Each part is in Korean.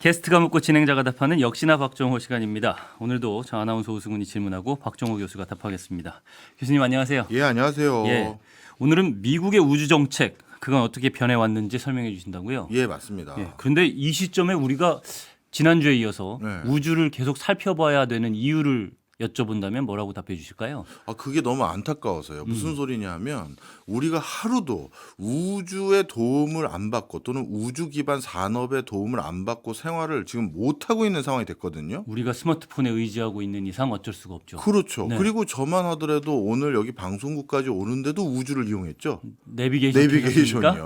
게스트가 묻고 진행자가 답하는 역시나 박정호 시간입니다. 오늘도 저 아나운서 오승훈이 질문하고 박정호 교수가 답하겠습니다. 교수님 안녕하세요. 예, 안녕하세요. 예, 오늘은 미국의 우주 정책 그건 어떻게 변해왔는지 설명해 주신다고요? 예, 맞습니다. 예, 그런데 이 시점에 우리가 지난주에 이어서 네. 우주를 계속 살펴봐야 되는 이유를 여쭤본다면 뭐라고 답해 주실까요? 그게 너무 안타까워서요. 무슨 소리냐면 우리가 하루도 우주의 도움을 안 받고 또는 우주 기반 산업의 도움을 안 받고 생활을 지금 못 하고 있는 상황이 됐거든요. 우리가 스마트폰에 의지하고 있는 이상 어쩔 수가 없죠. 그렇죠. 네. 그리고 저만 하더라도 오늘 여기 방송국까지 오는데도 우주를 이용했죠. 내비게이션이요.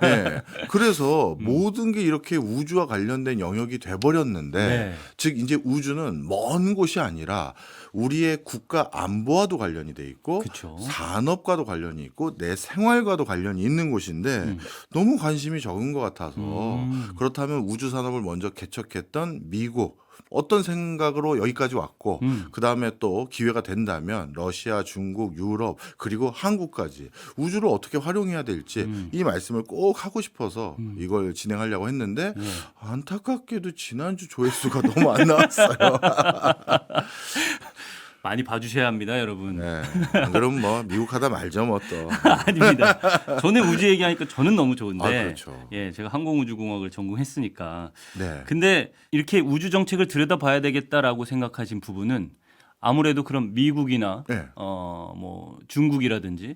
네. 그래서 모든 게 이렇게 우주와 관련된 영역이 돼버렸는데, 네. 즉 이제 우주는 먼 곳이 아니라 우리의 국가 안보와도 관련이 돼 있고, 그쵸. 산업과도 관련이 있고, 내 생활과도 관련이 있는 곳인데 너무 관심이 적은 것 같아서 그렇다면 우주 산업을 먼저 개척했던 미국. 어떤 생각으로 여기까지 왔고 그다음에 또 기회가 된다면 러시아, 중국, 유럽 그리고 한국까지 우주를 어떻게 활용해야 될지 이 말씀을 꼭 하고 싶어서 이걸 진행하려고 했는데 안타깝게도 지난주 조회수가 너무 안 나왔어요. 많이 봐주셔야 합니다, 여러분. 네. 안 그러면 뭐 미국 하다 말죠 뭐 또. 아닙니다. 저는 우주 얘기하니까 저는 너무 좋은데. 그렇죠. 예, 제가 항공우주공학을 전공했으니까. 네. 근데 이렇게 우주 정책을 들여다봐야 되겠다라고 생각하신 부분은 아무래도 그럼 미국이나 네. 뭐 중국이라든지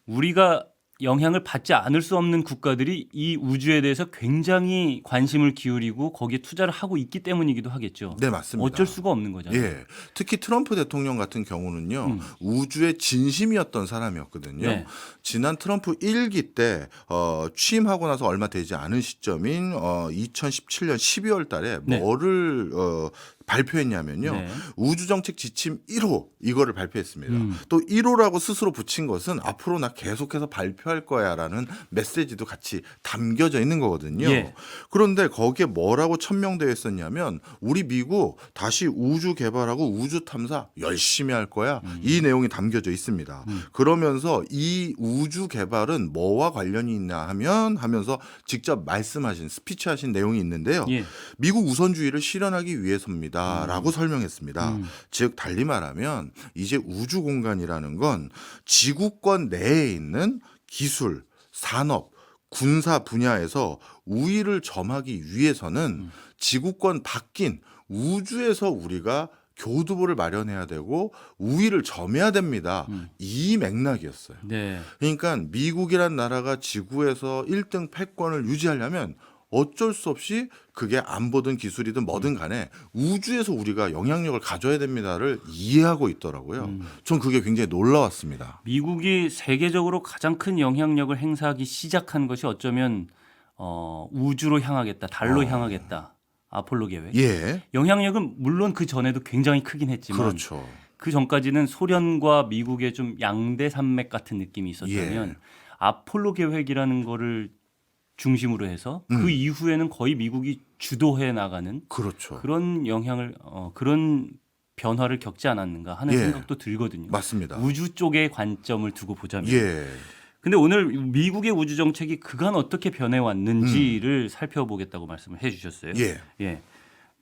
우리가 영향을 받지 않을 수 없는 국가들이 이 우주에 대해서 굉장히 관심을 기울이고 거기에 투자를 하고 있기 때문이기도 하겠죠. 네, 맞습니다. 어쩔 수가 없는 거잖아요. 예. 특히 트럼프 대통령 같은 경우는요, 우주의 진심이었던 사람이었거든요. 네. 지난 트럼프 1기 때, 취임하고 나서 얼마 되지 않은 시점인, 2017년 12월 달에 네. 뭐를, 발표했냐면요. 네. 우주정책 지침 1호 이거를 발표했습니다. 또 1호라고 스스로 붙인 것은 앞으로 나 계속해서 발표할 거야라는 메시지도 같이 담겨져 있는 거거든요. 예. 그런데 거기에 뭐라고 천명되어 있었냐면 우리 미국 다시 우주 개발하고 우주 탐사 열심히 할 거야. 이 내용이 담겨져 있습니다. 그러면서 이 우주 개발은 뭐와 관련이 있냐 하면서 직접 말씀하신 스피치하신 내용이 있는데요. 예. 미국 우선주의를 실현하기 위해서입니다. 라고 설명했습니다. 즉 달리 말하면 이제 우주 공간이라는 건 지구권 내에 있는 기술, 산업, 군사 분야에서 우위를 점하기 위해서는 지구권 바뀐 우주에서 우리가 교두보를 마련해야 되고 우위를 점해야 됩니다. 이 맥락이었어요. 네. 그러니까 미국이란 나라가 지구에서 1등 패권을 유지하려면 어쩔 수 없이 그게 안보든 기술이든 뭐든 간에 우주에서 우리가 영향력을 가져야 됩니다를 이해하고 있더라고요. 전 그게 굉장히 놀라웠습니다. 미국이 세계적으로 가장 큰 영향력을 행사하기 시작한 것이 어쩌면 우주로 향하겠다, 달로 향하겠다. 아폴로 계획. 예, 영향력은 물론 그 전에도 굉장히 크긴 했지만 그렇죠. 그 전까지는 소련과 미국의 좀 양대 산맥 같은 느낌이 있었다면 예. 아폴로 계획이라는 거를 중심으로 해서 그 이후에는 거의 미국이 주도해 나가는 그렇죠. 그런 영향을 그런 변화를 겪지 않았는가 하는 예. 생각도 들거든요. 맞습니다. 우주 쪽의 관점을 두고 보자면. 예, 근데 오늘 미국의 우주 정책이 그간 어떻게 변해 왔는지를 살펴보겠다고 말씀을 해 주셨어요. 예. 예.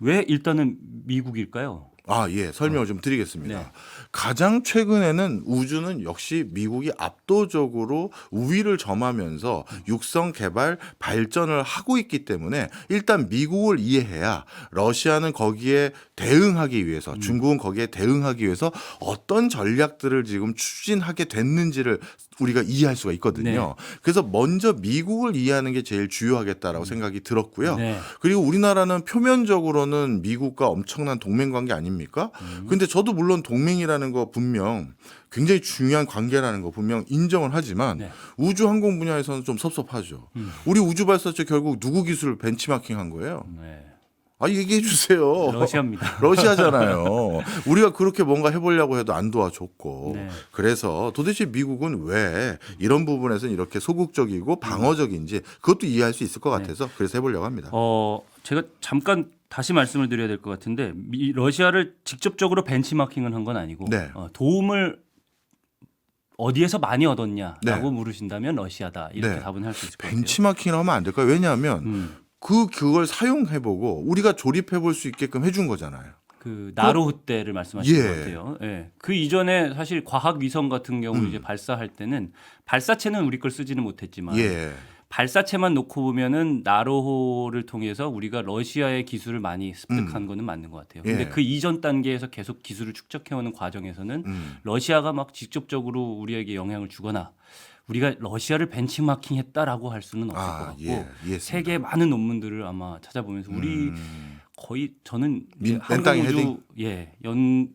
왜 일단은 미국일까요? 예, 설명을 좀 드리겠습니다. 네. 가장 최근에는 우주는 역시 미국이 압도적으로 우위를 점하면서 육성 개발 발전을 하고 있기 때문에 일단 미국을 이해해야 러시아는 거기에 대응하기 위해서 중국은 거기에 대응하기 위해서 어떤 전략들을 지금 추진하게 됐는지를 우리가 이해할 수가 있거든요. 그래서 먼저 미국을 이해하는 게 제일 주요하겠다라고 생각이 들었고요. 네. 그리고 우리나라는 표면적으로는 미국과 엄청난 동맹 관계 아닙니까? 근데 저도 물론 동맹이라는 거 분명 굉장히 중요한 관계라는 거 분명 인정을 하지만 네. 우주 항공 분야에서는 좀 섭섭하죠. 우리 우주 발사체 결국 누구 기술을 벤치마킹한 거예요? 네. 얘기해 주세요. 러시아입니다. 러시아잖아요. 우리가 그렇게 뭔가 해보려고 해도 안 도와줬고. 네. 그래서 도대체 미국은 왜 이런 부분에서는 이렇게 소극적이고 방어적인지 그것도 이해할 수 있을 것 같아서 그래서 해보려고 합니다. 제가 잠깐 다시 말씀을 드려야 될 것 같은데 러시아를 직접적으로 벤치마킹을 한 건 아니고 네. 도움을 어디에서 많이 얻었냐라고 네. 물으신다면 러시아다 이렇게 네. 답은 할 수 있을 것 같아요. 벤치마킹을 하면 안 될까요? 왜냐하면 그걸 사용해보고 우리가 조립해볼 수 있게끔 해준 거잖아요. 그 나로호 때를 말씀하시는 예. 것 같아요. 예. 그 이전에 사실 과학 위성 같은 경우 이제 발사할 때는 발사체는 우리 걸 쓰지는 못했지만 예. 발사체만 놓고 보면은 나로호를 통해서 우리가 러시아의 기술을 많이 습득한 거는 맞는 것 같아요. 근데 예. 그 이전 단계에서 계속 기술을 축적해오는 과정에서는 러시아가 막 직접적으로 우리에게 영향을 주거나 우리가 러시아를 벤치마킹했다라고 할 수는 없을 것 같고 이해했습니다. 세계 많은 논문들을 아마 찾아보면서 우리 거의 저는 이제 맨 땅에 헤딩?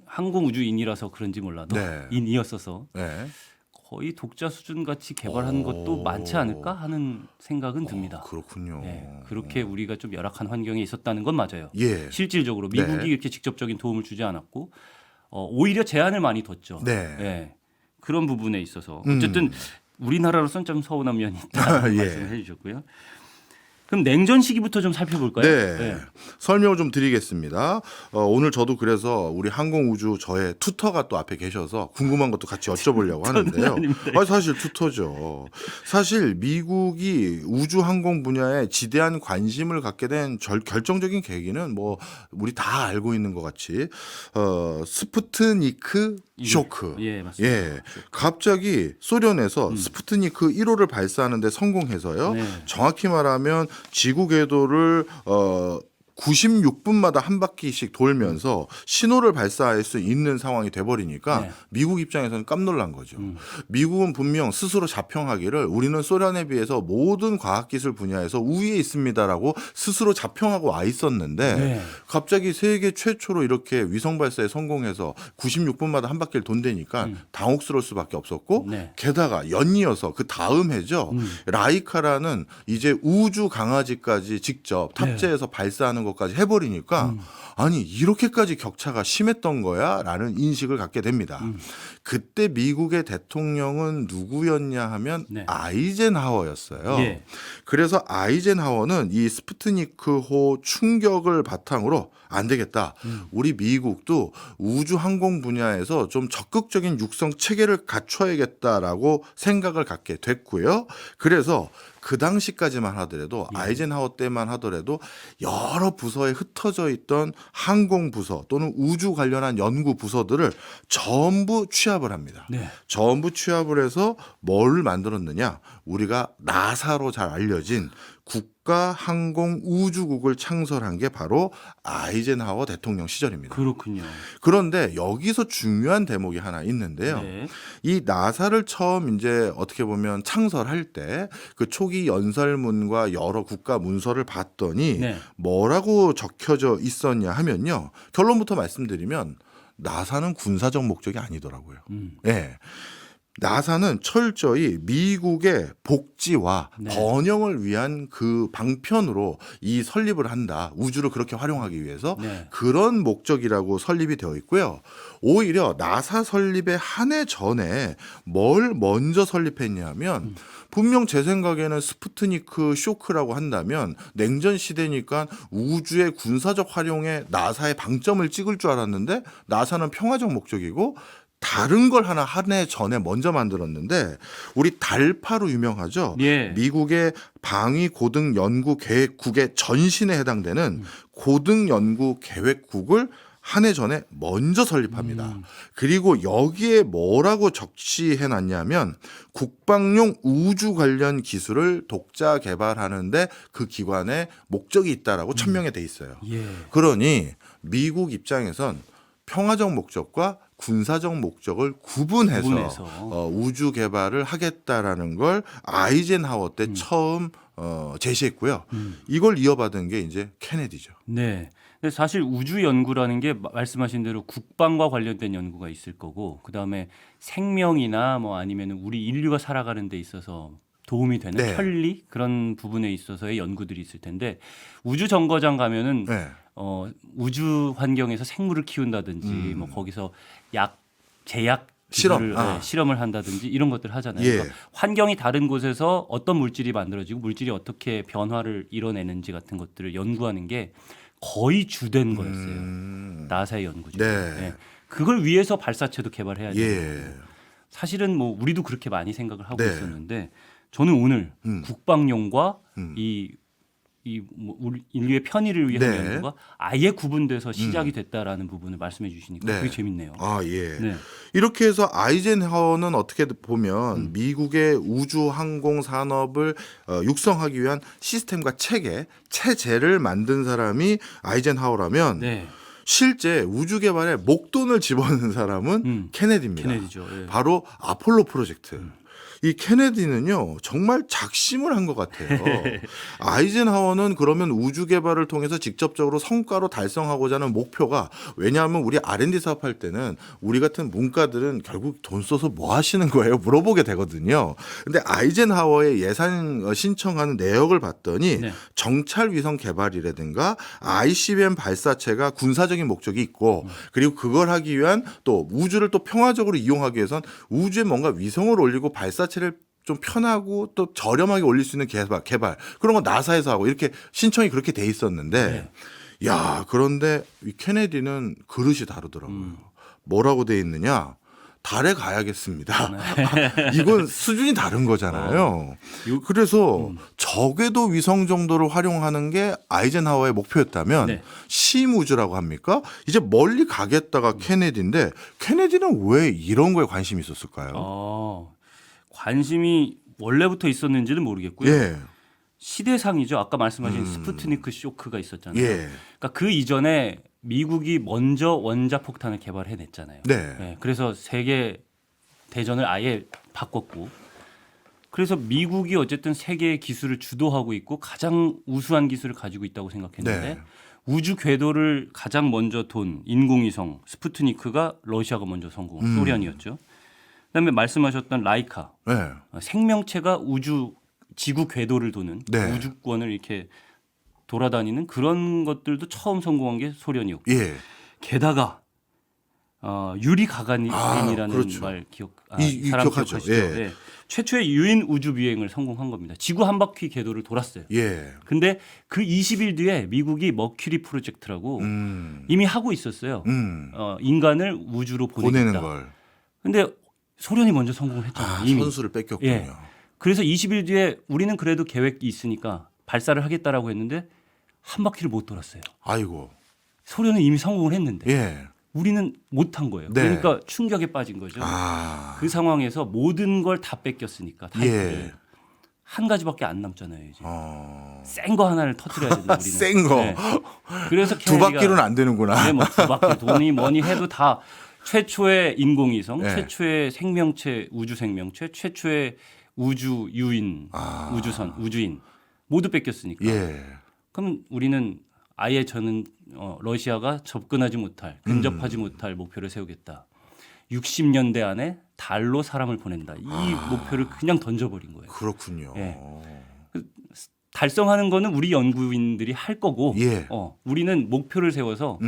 항공우주인이라서 그런지 몰라도 네. 인이었어서 네. 거의 독자 수준 같이 개발한 것도 많지 않을까 하는 생각은 듭니다. 그렇군요. 예, 그렇게 우리가 좀 열악한 환경에 있었다는 건 맞아요. 예. 실질적으로 미국이 네. 이렇게 직접적인 도움을 주지 않았고 오히려 제한을 많이 뒀죠. 네. 예, 그런 부분에 있어서 어쨌든 우리나라로서는 좀 서운한 면이 있다 예. 말씀해 주셨고요. 그럼 냉전 시기부터 좀 살펴볼까요? 네. 예. 설명을 좀 드리겠습니다. 오늘 저도 그래서 우리 항공우주 저의 튜터가 또 앞에 계셔서 궁금한 것도 같이 여쭤보려고 하는데요. 아닙니다. 사실 튜터죠. 사실 미국이 우주항공 분야에 지대한 관심을 갖게 된 결정적인 계기는 뭐 우리 다 알고 있는 것 같이 스푸트니크 쇼크. 예, 맞습니다. 예, 갑자기 소련에서 스푸트니크 1호를 발사하는데 성공해서요. 네. 정확히 말하면 지구 궤도를 96분마다 한 바퀴씩 돌면서 신호를 발사할 수 있는 상황이 돼버리니까 네. 미국 입장에서는 깜놀란 거죠. 미국은 분명 스스로 자평하기를 우리는 소련에 비해서 모든 과학기술 분야에서 우위에 있습니다라고 스스로 자평하고 와 있었는데 네. 갑자기 세계 최초로 이렇게 위성 발사에 성공해서 96분마다 한 바퀴를 돈다니까 당혹스러울 수밖에 없었고 네. 게다가 연이어서 그 다음 해죠. 라이카라는 이제 우주 강아지까지 직접 탑재해서 발사하는 것까지 해버리니까 아니 이렇게까지 격차가 심했던 거야라는 인식을 갖게 됩니다. 그때 미국의 대통령은 누구였냐 하면 네. 아이젠하워였어요. 예. 그래서 아이젠하워는 이 스푸트니크호 충격을 바탕으로 안 되겠다. 우리 미국도 우주 항공 분야에서 좀 적극적인 육성 체계를 갖춰야겠다라고 생각을 갖게 됐고요. 그래서 그 당시까지만 하더라도 아이젠하워 때만 하더라도 여러 부서에 흩어져 있던 항공 부서 또는 우주 관련한 연구 부서들을 전부 취합을 합니다. 네. 전부 취합을 해서 뭘 만들었느냐? 우리가 나사로 잘 알려진 국가항공우주국을 창설한 게 바로 아이젠하워 대통령 시절입니다. 그렇군요. 그런데 여기서 중요한 대목이 하나 있는데요. 네. 이 나사를 처음 이제 어떻게 보면 창설할 때 그 초기 연설문과 여러 국가 문서를 봤더니 네. 뭐라고 적혀져 있었냐 하면요. 결론부터 말씀드리면 나사는 군사적 목적이 아니더라고요. 예. 나사는 철저히 미국의 복지와 네. 번영을 위한 그 방편으로 이 설립을 한다. 우주를 그렇게 활용하기 위해서 네. 그런 목적이라고 설립이 되어 있고요. 오히려 나사 설립의 한 해 전에 뭘 먼저 설립했냐면 분명 제 생각에는 스푸트니크 쇼크라고 한다면 냉전 시대니까 우주의 군사적 활용에 나사의 방점을 찍을 줄 알았는데 나사는 평화적 목적이고 다른 걸 하나 한 해 전에 먼저 만들었는데 우리 달파로 유명하죠. 예. 미국의 방위 고등 연구 계획국의 전신에 해당되는 고등 연구 계획국을 한 해 전에 먼저 설립합니다. 그리고 여기에 뭐라고 적시해 놨냐면 국방용 우주 관련 기술을 독자 개발하는데 그 기관에 목적이 있다라고 천명에 돼 있어요. 예. 그러니 미국 입장에선 평화적 목적과 군사적 목적을 구분해서 우주 개발을 하겠다라는 걸 아이젠하워 때 처음 제시했고요. 이걸 이어받은 게 이제 케네디죠. 네. 근데 사실 우주 연구라는 게 말씀하신 대로 국방과 관련된 연구가 있을 거고 그다음에 생명이나 뭐 아니면 우리 인류가 살아가는 데 있어서 도움이 되는 네. 편리 그런 부분에 있어서의 연구들이 있을 텐데 우주 정거장 가면은 네. 우주 환경에서 생물을 키운다든지 뭐 거기서 제약 실험. 기술을, 실험을 한다든지 이런 것들 하잖아요. 예. 그러니까 환경이 다른 곳에서 어떤 물질이 만들어지고 물질이 어떻게 변화를 이뤄내는지 같은 것들을 연구하는 게 거의 주된 거였어요. 나사의 연구 중에. 네. 그걸 위해서 발사체도 개발해야 돼요. 예. 사실은 뭐 우리도 그렇게 많이 생각을 하고 네. 있었는데 저는 오늘 국방용과 이 우리 인류의 편의를 위한 네. 연구가 아예 구분돼서 시작이 됐다라는 부분을 말씀해 주시니까 네. 그게 재밌네요. 아, 예. 네. 이렇게 해서 아이젠하워는 어떻게 보면 미국의 우주 항공 산업을 육성하기 위한 시스템과 체제를 만든 사람이 아이젠하워라면 네. 실제 우주 개발에 목돈을 집어넣은 사람은 케네디입니다. 케네디죠. 예. 바로 아폴로 프로젝트. 이 케네디는요 정말 작심을 한 것 같아요. 아이젠하워는 그러면 우주 개발을 통해서 직접적으로 성과로 달성하고자 하는 목표가, 왜냐하면 우리 R&D 사업할 때는 우리 같은 문과들은 결국 돈 써서 뭐 하시는 거예요? 물어보게 되거든요. 근데 아이젠하워의 예산 신청하는 내역을 봤더니 네. 정찰 위성 개발이라든가 ICBM 발사체가 군사적인 목적이 있고 그리고 그걸 하기 위한 또 우주를 또 평화적으로 이용하기 위해선 우주에 뭔가 위성을 올리고 발사체를 좀 편하고 또 저렴하게 올릴 수 있는 개발 그런 거 나사에서 하고 이렇게 신청이 그렇게 돼 있었는데 야, 그런데 이 케네디는 그릇이 다르더라고요. 뭐라고 돼 있느냐? 달에 가야겠습니다. 이건 수준이 다른 거잖아요. 그래서 적외도 위성 정도를 활용하는 게 아이젠하워의 목표였다면 네. 심우주라고 합니까? 이제 멀리 가겠다가 케네디인데 케네디는 왜 이런 거에 관심이 있었을까요? 관심이 원래부터 있었는지는 모르겠고요. 예. 시대상이죠. 아까 말씀하신 스푸트니크 쇼크가 있었잖아요. 예. 그러니까 그 이전에 미국이 먼저 원자폭탄을 개발해냈잖아요. 네. 네, 그래서 세계 대전을 아예 바꿨고, 그래서 미국이 어쨌든 세계의 기술을 주도하고 있고 가장 우수한 기술을 가지고 있다고 생각했는데 네. 우주 궤도를 가장 먼저 돈 인공위성 스푸트니크가 러시아가 먼저 성공, 소련이었죠. 그다음에 말씀하셨던 라이카, 네. 생명체가 지구 궤도를 도는 네. 우주권을 이렇게 돌아다니는 그런 것들도 처음 성공한 게 소련이었고, 예. 게다가 유리 가가린이라는 그렇죠. 말 이 사람 기억하죠. 기억하시죠? 예. 네. 최초의 유인 우주 비행을 성공한 겁니다. 지구 한 바퀴 궤도를 돌았어요. 예. 근데 그 20일 뒤에 미국이 머큐리 프로젝트라고 이미 하고 있었어요. 인간을 우주로 보내는 보내겠다. 걸. 근데 소련이 먼저 성공을 했잖아요. 이미. 선수를 뺏겼군요. 예. 그래서 20일 뒤에 우리는 그래도 계획이 있으니까 발사를 하겠다라고 했는데 한 바퀴를 못 돌았어요. 아이고. 소련은 이미 성공을 했는데 예. 우리는 못한 거예요. 네. 그러니까 충격에 빠진 거죠. 그 상황에서 모든 걸 다 뺏겼으니까 타이틀을. 한 가지밖에 안 남잖아요. 이제. 센 거 하나를 터뜨려야 된다. 우리는. 센 거. 네. 그래서 두 바퀴로는 안 되는구나. 네, 뭐두 바퀴 돈이 뭐니 해도 다 최초의 인공위성, 네. 최초의 생명체, 우주 생명체, 최초의 우주 유인, 우주인 모두 뺏겼으니까. 예. 그럼 우리는 아예 저는 러시아가 접근하지 못할, 근접하지 못할 목표를 세우겠다. 60년대 안에 달로 사람을 보낸다. 이 목표를 그냥 던져버린 거예요. 그렇군요. 예. 달성하는 거는 우리 연구인들이 할 거고, 예. 우리는 목표를 세워서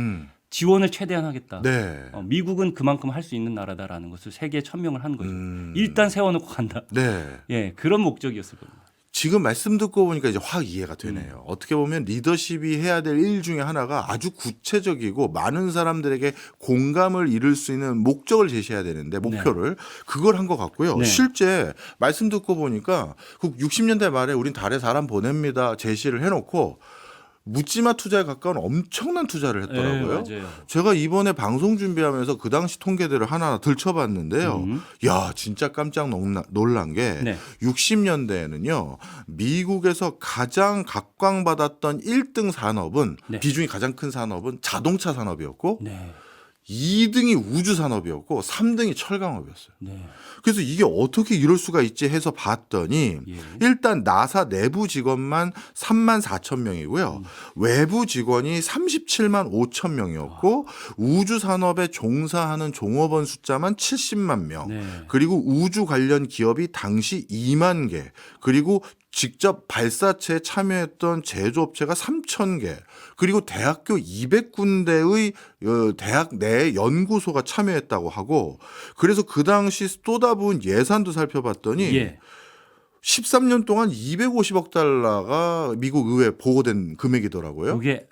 지원을 최대한 하겠다. 네. 미국은 그만큼 할 수 있는 나라다라는 것을 세계에 천명을 한 거죠. 일단 세워놓고 간다. 네. 예, 그런 목적이었을 겁니다. 지금 말씀 듣고 보니까 이제 확 이해가 되네요. 어떻게 보면 리더십이 해야 될 일 중에 하나가 아주 구체적이고 많은 사람들에게 공감을 이룰 수 있는 목적을 제시해야 되는데 목표를 그걸 한 것 같고요. 네. 실제 말씀 듣고 보니까 그 60년대 말에 우린 달에 사람 보냅니다 제시를 해놓고 묻지마 투자에 가까운 엄청난 투자를 했더라고요. 네, 맞아요. 제가 이번에 방송 준비하면서 그 당시 통계들을 하나 들춰봤는데요. 야, 진짜 깜짝 놀란 게 네. 60년대에는요. 미국에서 가장 각광받았던 1등 산업은 네. 비중이 가장 큰 산업은 자동차 산업이었고 네. 2등이 우주 산업이었고 3등이 철강업이었어요. 네. 그래서 이게 어떻게 이럴 수가 있지 해서 봤더니 예. 일단 나사 내부 직원만 3만 4천 명이고요. 외부 직원이 37만 5천 명이었고 우주 산업에 종사하는 종업원 숫자만 70만 명. 네. 그리고 우주 관련 기업이 당시 2만 개. 그리고 직접 발사체에 참여했던 제조업체가 3,000개, 그리고 대학교 200군데의 대학 내 연구소가 참여했다고 하고, 그래서 그 당시 쏟아부은 예산도 살펴봤더니 예. 13년 동안 250억 달러가 미국 의회에 보고된 금액이더라고요. 이게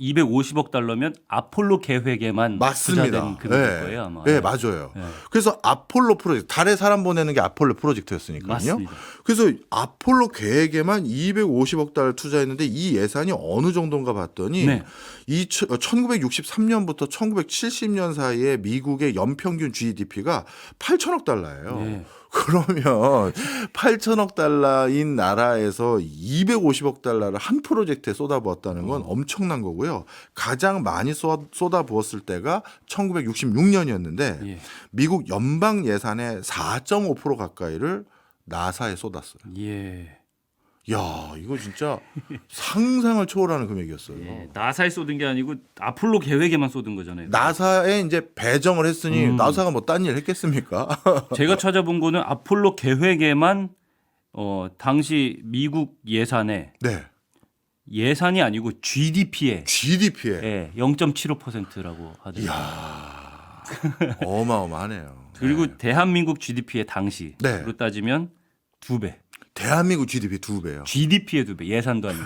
250억 달러면 아폴로 계획에만 맞습니다. 투자된 금액일 네. 거예요, 아마. 네, 맞아요. 네. 그래서 아폴로 프로젝트, 달에 사람 보내는 게 아폴로 프로젝트였으니까요. 맞습니다. 그래서 아폴로 계획에만 250억 달러 투자했는데 이 예산이 어느 정도인가 봤더니 네. 1963년부터 1970년 사이에 미국의 연평균 GDP가 8천억 달러예요. 네. 그러면 8천억 달러인 나라에서 250억 달러를 한 프로젝트에 쏟아부었다는 건 엄청난 거고요. 가장 많이 쏟아부었을 때가 1966년이었는데 예. 미국 연방 예산의 4.5% 가까이를 나사에 쏟았어요. 예. 야, 이거 진짜 상상을 초월하는 금액이었어요. 예. 나사에 쏟은 게 아니고 아폴로 계획에만 쏟은 거잖아요. 나사에 이제 배정을 했으니 나사가 뭐 딴 일 했겠습니까? 제가 찾아본 거는 아폴로 계획에만 당시 미국 예산에 네. 예산이 아니고 GDP에 GDP에 예, 0.75%라고 하더라고요. 이야, 어마어마하네요. 그리고 네. 대한민국 GDP의 당시로 네. 따지면 2배. 대한민국 GDP 2배요. GDP의 2배. 예산도 아니고.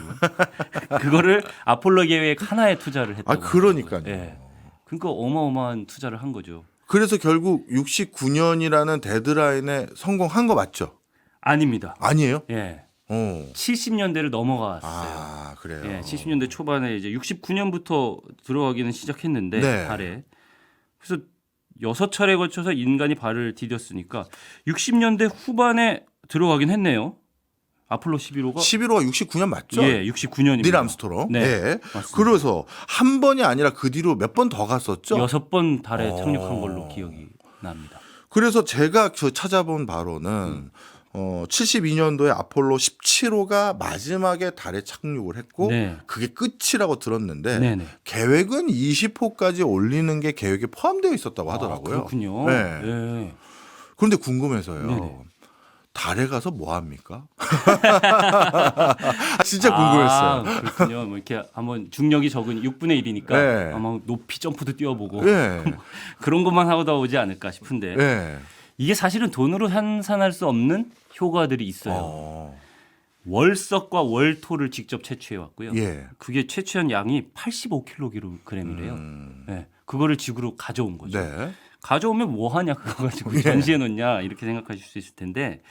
그거를 아폴로 계획 하나에 투자를 했다고. 그러니까요. 예. 그러니까 어마어마한 투자를 한 거죠. 그래서 결국 69년이라는 데드라인에 성공한 거 맞죠? 아닙니다. 아니에요? 예. 70년대를 70년대를 넘어갔어요. 아, 그래요. 예, 70년대 초반에 이제 69년부터 들어가기는 시작했는데 네. 달에. 그래서 6차례에 걸쳐서 인간이 발을 디뎠으니까 60년대 후반에 들어가긴 했네요. 아폴로 11호가 11호가 69년 맞죠? 예, 69년입니다. 닐 암스트롱. 네, 네. 맞습니다. 그래서 한 번이 아니라 그 뒤로 몇 번 더 갔었죠? 6번 달에 착륙한 걸로 기억이 납니다. 그래서 제가 찾아본 바로는 72년도에 아폴로 17호가 마지막에 달에 착륙을 했고 네. 그게 끝이라고 들었는데 네네. 계획은 20호까지 올리는 게 계획에 포함되어 있었다고 하더라고요. 그렇군요. 네. 네. 그런데 궁금해서요. 네네. 달에 가서 뭐 합니까? 진짜 궁금했어요. 그렇군요. 뭐 이렇게 한번 중력이 적은 6분의 1이니까 네. 아마 높이 점프도 뛰어보고 네. 그런 것만 하다 오지 않을까 싶은데 네. 이게 사실은 돈으로 환산할 수 없는 효과들이 있어요. 월석과 월토를 직접 채취해 왔고요. 예. 그게 채취한 양이 85kg이래요. 네. 그거를 지구로 가져온 거죠. 네. 가져오면 뭐 하냐 그거 가지고 전시해 놓냐 이렇게 생각하실 수 있을 텐데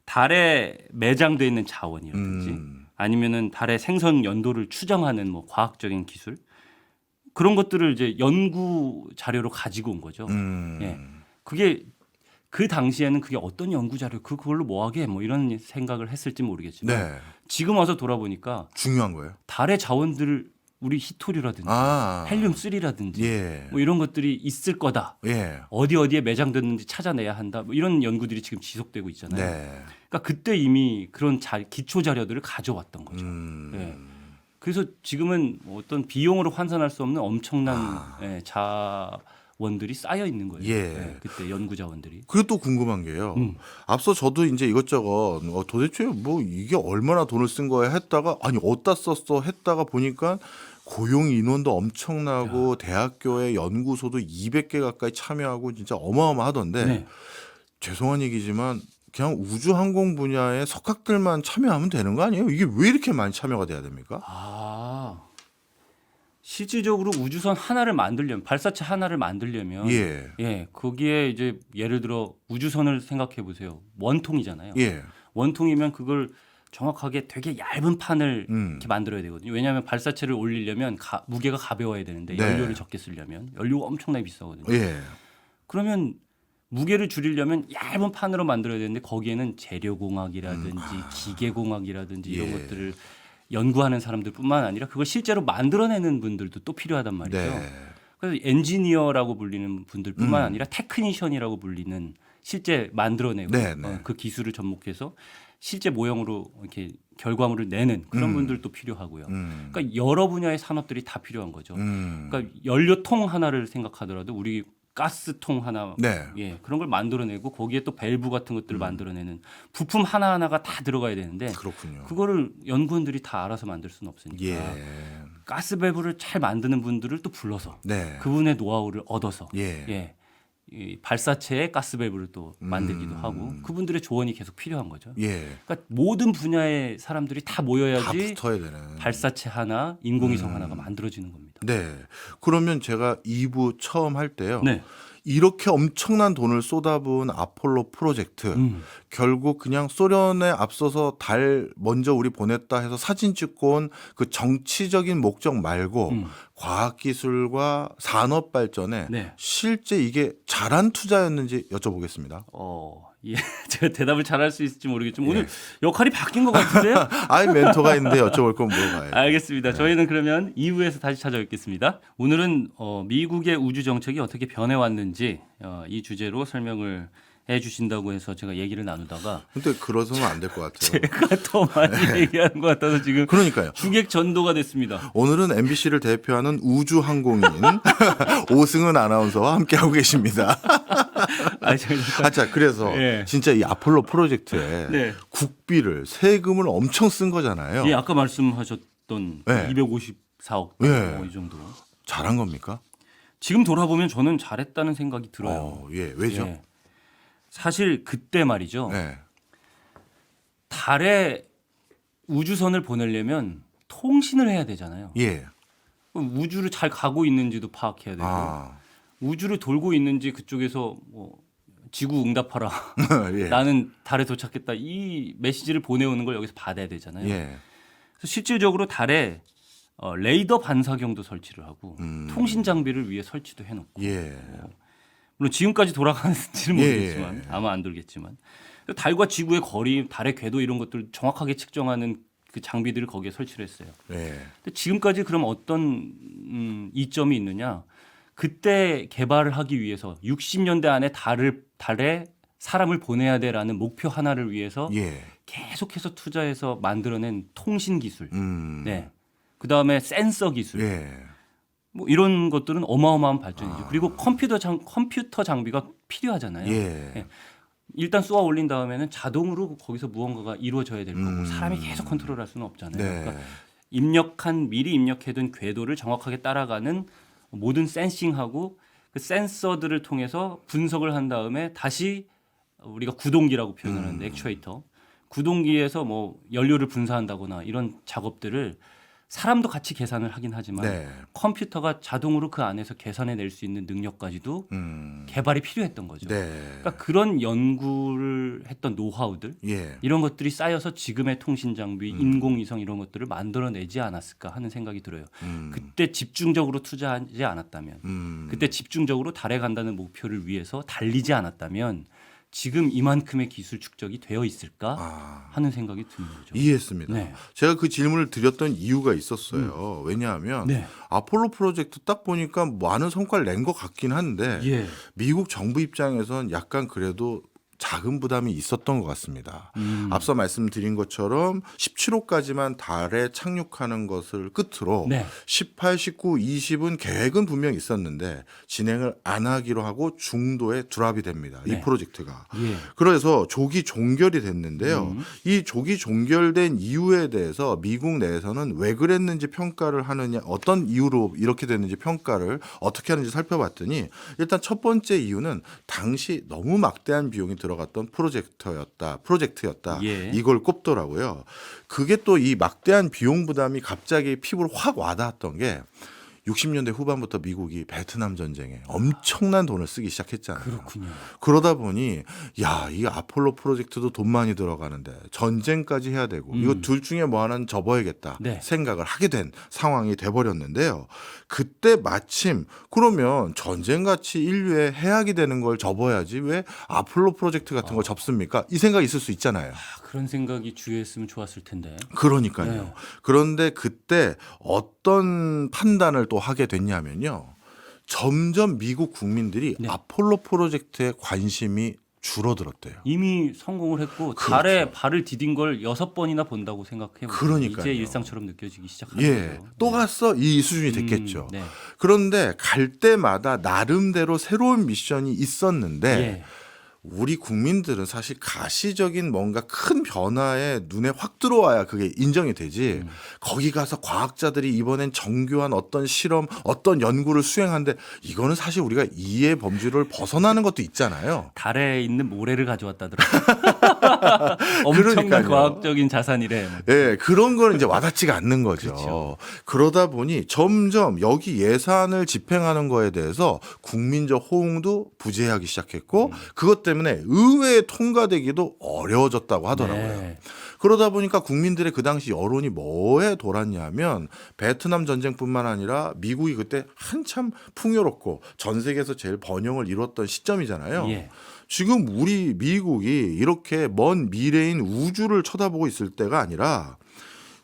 달에 매장돼 있는 자원이라든지 아니면은 달의 생성 연도를 추정하는 뭐 과학적인 기술 그런 것들을 이제 연구 자료로 가지고 온 거죠. 예. 그게 그 당시에는 그게 어떤 연구 자료 그걸로 뭐 하게 뭐 이런 생각을 했을지 모르겠지만 네. 지금 와서 돌아보니까 중요한 거예요. 달의 자원들을 우리 히토리라든지 헬륨 3라든지 예. 뭐 이런 것들이 있을 거다. 예. 어디에 매장됐는지 찾아내야 한다. 뭐 이런 연구들이 지금 지속되고 있잖아요. 네. 그러니까 그때 이미 그런 기초 자료들을 가져왔던 거죠. 예. 그래서 지금은 어떤 비용으로 환산할 수 없는 엄청난 예, 자원들이 쌓여 있는 거예요. 예. 예, 그때 연구 자원들이. 그리고 또 궁금한 게요. 앞서 저도 이제 이것저것 도대체 뭐 이게 얼마나 돈을 쓴 거야 했다가 아니 어디다 썼어 했다가 보니까 고용 인원도 엄청나고 대학교의 연구소도 200개 가까이 참여하고 진짜 어마어마하던데 네. 죄송한 얘기지만 그냥 우주항공 분야의 석학들만 참여하면 되는 거 아니에요? 이게 왜 이렇게 많이 참여가 돼야 됩니까? 실질적으로 우주선 하나를 만들려면 발사체 하나를 만들려면 예. 거기에 이제 예를 들어 우주선을 생각해 보세요. 원통이잖아요. 예. 원통이면 그걸 정확하게 되게 얇은 판을 음. 이렇게 만들어야 되거든요. 왜냐하면 발사체를 올리려면 무게가 가벼워야 되는데 네. 연료를 적게 쓰려면 연료가 엄청나게 비싸거든요. 예. 그러면 무게를 줄이려면 얇은 판으로 만들어야 되는데 거기에는 재료공학이라든지 기계공학이라든지 이런 예. 것들을 연구하는 사람들뿐만 아니라 그걸 실제로 만들어내는 분들도 또 필요하단 말이죠. 네. 그래서 엔지니어라고 불리는 분들뿐만 아니라 테크니션이라고 불리는 실제 만들어내고 네, 네. 그 기술을 접목해서 실제 모형으로 이렇게 결과물을 내는 그런 분들도 필요하고요. 그러니까 여러 분야의 산업들이 다 필요한 거죠. 그러니까 연료통 하나를 생각하더라도 우리 가스통 하나 네. 예, 그런 걸 만들어내고 거기에 또 밸브 같은 것들을 만들어내는 부품 하나하나가 다 들어가야 되는데 그렇군요. 그거를 연구원들이 다 알아서 만들 수는 없으니까 예. 가스 밸브를 잘 만드는 분들을 또 불러서 네. 그분의 노하우를 얻어서 예. 예, 이 발사체에 가스밸브를 또 만들기도 하고 그분들의 조언이 계속 필요한 거죠. 예. 그러니까 모든 분야의 사람들이 다 다 모여야지 붙어야 되는. 발사체 하나, 인공위성 하나가 만들어지는 겁니다. 네. 그러면 제가 2부 처음 할 때요. 네. 이렇게 엄청난 돈을 쏟아부은 아폴로 프로젝트 결국 그냥 소련에 앞서서 달 먼저 우리 보냈다 해서 사진 찍고 온 그 정치적인 목적 말고 과학기술과 산업 발전에 네. 실제 이게 잘한 투자였는지 여쭤보겠습니다. 예, 제가 대답을 잘할 수 있을지 모르겠지만 예. 오늘 역할이 바뀐 것 같은데요? 아이 멘토가 있는데 여쭤볼 건 물어봐요. 알겠습니다. 저희는 그러면 2부에서 다시 찾아뵙겠습니다. 오늘은 미국의 우주 정책이 어떻게 변해왔는지 이 주제로 설명을 해주신다고 해서 제가 얘기를 나누다가 근데 그러서는 안 될 것 같아요. 제가 더 많이 얘기하는 것 같아서 지금 그러니까요. 주객 전도가 됐습니다. 오늘은 MBC를 대표하는 우주항공인 오승은 아나운서와 함께하고 계십니다. 자, 그래서 예. 진짜 이 아폴로 프로젝트에 네. 국비를 세금을 엄청 쓴 거잖아요. 예, 아까 말씀하셨던 네. 254억 예. 이 정도. 잘한 겁니까? 지금 돌아보면 저는 잘했다는 생각이 들어요. 예, 왜죠? 예. 사실 그때 말이죠. 네. 달에 우주선을 보내려면 통신을 해야 되잖아요. 예. 그럼 우주를 잘 가고 있는지도 파악해야 되고 우주를 돌고 있는지 그쪽에서 뭐 지구 응답하라. 예. 나는 달에 도착했다. 이 메시지를 보내오는 걸 여기서 받아야 되잖아요. 예. 그래서 실질적으로 달에 레이더 반사경도 설치를 하고 통신 장비를 위해 설치도 해놓고 예. 물론 지금까지 돌아가는지는 예, 모르겠지만 예. 아마 안 돌겠지만 달과 지구의 거리, 달의 궤도 이런 것들 정확하게 측정하는 그 장비들을 거기에 설치를 했어요. 예. 근데 지금까지 그럼 어떤 이점이 있느냐? 그때 개발을 하기 위해서 60년대 안에 달에 사람을 보내야 돼라는 목표 하나를 위해서 예. 계속해서 투자해서 만들어낸 통신 기술, 네. 그 다음에 센서 기술, 예. 뭐 이런 것들은 어마어마한 발전이죠. 그리고 컴퓨터 장비가 필요하잖아요. 예. 일단 쏘아 올린 다음에는 자동으로 거기서 무언가가 이루어져야 될 거고 사람이 계속 컨트롤할 수는 없잖아요. 네. 그러니까 미리 입력해둔 궤도를 정확하게 따라가는 모든 센싱하고 그 센서들을 통해서 분석을 한 다음에 다시 우리가 구동기라고 표현을 하는데 액추에이터 구동기에서 뭐 연료를 분사한다거나 이런 작업들을 사람도 같이 계산을 하긴 하지만 네. 컴퓨터가 자동으로 그 안에서 계산해낼 수 있는 능력까지도 개발이 필요했던 거죠. 네. 그러니까 그런 연구를 했던 노하우들 예. 이런 것들이 쌓여서 지금의 통신 장비, 인공위성 이런 것들을 만들어내지 않았을까 하는 생각이 들어요. 그때 집중적으로 투자하지 않았다면, 그때 집중적으로 달에 간다는 목표를 위해서 달리지 않았다면 지금 이만큼의 기술 축적이 되어 있을까 하는 생각이 드는 거죠. 이해했습니다. 네. 제가 그 질문을 드렸던 이유가 있었어요. 왜냐하면 네. 아폴로 프로젝트 딱 보니까 많은 성과를 낸 것 같긴 한데 예. 미국 정부 입장에선 약간 그래도 작은 부담이 있었던 것 같습니다. 앞서 말씀드린 것처럼 17호까지만 달에 착륙하는 것을 끝으로 네. 18, 19, 20은 계획은 분명히 있었는데 진행을 안 하기로 하고 중도에 드랍이 됩니다. 네. 이 프로젝트가. 예. 그래서 조기 종결이 됐는데요. 이 조기 종결된 이유에 대해서 미국 내에서는 왜 그랬는지 평가를 하느냐, 어떤 이유로 이렇게 됐는지 평가를 어떻게 하는지 살펴봤더니 일단 첫 번째 이유는 당시 너무 막대한 비용이 들어갔던 프로젝트였다. 예. 이걸 꼽더라고요. 그게 또 이 막대한 비용 부담이 갑자기 피부로 확 와닿았던 게 60년대 후반부터 미국이 베트남 전쟁에 엄청난 돈을 쓰기 시작했잖아요. 그렇군요. 그러다 보니 야, 이 아폴로 프로젝트도 돈 많이 들어가는데 전쟁까지 해야 되고 이거 둘 중에 뭐 하나는 접어야겠다 네. 생각을 하게 된 상황이 돼버렸는데요. 그때 마침 그러면 전쟁같이 인류의 해악이 되는 걸 접어야지 왜 아폴로 프로젝트 같은 걸 접습니까? 이 생각이 있을 수 있잖아요. 그런 생각이 주요했으면 좋았을 텐데. 그러니까요. 네. 그런데 그때 어떤 판단을 또 하게 됐냐면요. 점점 미국 국민들이 네. 아폴로 프로젝트에 관심이 줄어들었대요. 이미 성공을 했고 그렇죠. 달에 발을 디딘 걸 6번이나 본다고 생각해보면 그러니까요. 이제 일상처럼 느껴지기 시작하는 예, 거죠. 또 갔어 이 수준이 됐겠죠. 네. 그런데 갈 때마다 나름대로 새로운 미션이 있었는데 예. 우리 국민들은 사실 가시적인 뭔가 큰 변화에 눈에 확 들어와야 그게 인정이 되지. 거기 가서 과학자들이 이번엔 정교한 어떤 실험, 어떤 연구를 수행하는데 이거는 사실 우리가 이해 범주를 벗어나는 것도 있잖아요. 달에 있는 모래를 가져왔다더라고요. 엄청난 그러니까요. 과학적인 자산이래. 예, 그런 거는 이제 와닿지가 않는 거죠. 그렇죠. 그러다 보니 점점 여기 예산을 집행하는 거에 대해서 국민적 호응도 부재하기 시작했고 그것 때문에 의회에 통과되기도 어려워졌다고 하더라고요. 네. 그러다 보니까 국민들의 그 당시 여론이 뭐에 돌았냐면 베트남 전쟁뿐만 아니라 미국이 그때 한참 풍요롭고 전 세계에서 제일 번영을 이뤘던 시점이잖아요. 예. 지금 우리 미국이 이렇게 먼 미래인 우주를 쳐다보고 있을 때가 아니라